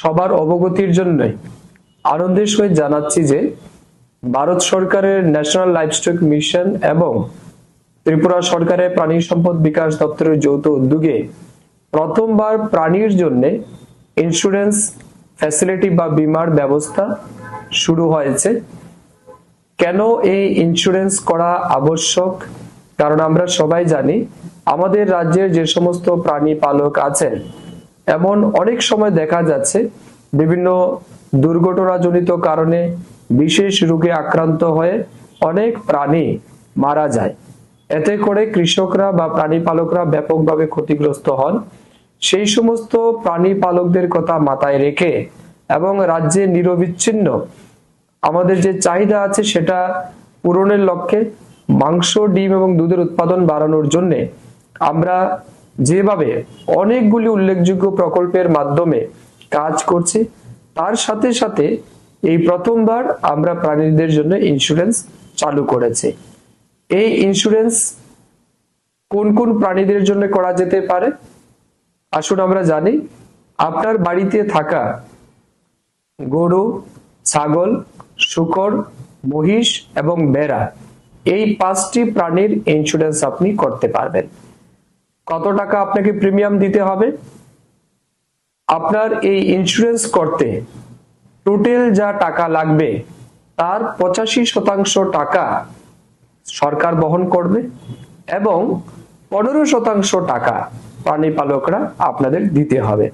সবার অবগতির জন্য আনন্দের সহিত জানাচ্ছি যে ভারত সরকারের ন্যাশনাল লাইভস্টক মিশন এবং ত্রিপুরা সরকারের প্রাণী সম্পদ বিকাশ দপ্তরের যৌথ উদ্যোগে প্রথমবার প্রাণীর জন্য ইন্স্যুরেন্স ফ্যাসিলিটি বা বীমার ব্যবস্থা শুরু হয়েছে। কেন এই ইন্স্যুরেন্স করা আবশ্যক? কারণ আমরা সবাই জানি আমাদের রাজ্যের যে সমস্ত প্রাণী পালক আছেন, এমন অনেক সময় দেখা যাচ্ছে বিভিন্ন দুর্ঘটনাজনিত কারণে বিশেষ রোগে আক্রান্ত হয়ে অনেক প্রাণী মারা যায়। এতে করে কৃষকরা বা প্রাণী পালকরা ব্যাপকভাবে ক্ষতিগ্রস্ত হন। সেই সমস্ত প্রাণী পালকদের কথা মাথায় রেখে এবং রাজ্যে নিরবিচ্ছিন্ন আমাদের যে চাহিদা আছে সেটা পূরণের লক্ষ্যে মাংস, ডিম এবং দুধের উৎপাদন বাড়ানোর জন্য আমরা যেভাবে অনেকগুলি উল্লেখযোগ্য প্রকল্পের মাধ্যমে কাজ করছি, তার সাথে সাথে এই প্রথমবার আমরা প্রাণীদের জন্য ইন্স্যুরেন্স চালু করেছি। এই ইন্স্যুরেন্স কোন কোন প্রাণীদের জন্য করা যেতে পারে আসুন আমরা জানি। আপনার বাড়িতে থাকা গরু, ছাগল, শূকর, মহিষ এবং ভেড়া, এই 5টি প্রাণীর ইন্স্যুরেন্স আপনি করতে পারবেন। কত টাকা আপনাকে প্রিমিয়াম দিতে হবে? আপনার এই ইন্স্যুরেন্স করতে টোটাল যা টাকা লাগবে তার 85% টাকা সরকার বহন করবে এবং 15% টাকা প্রাণী পালকরা আপনাদের দিতে হবে।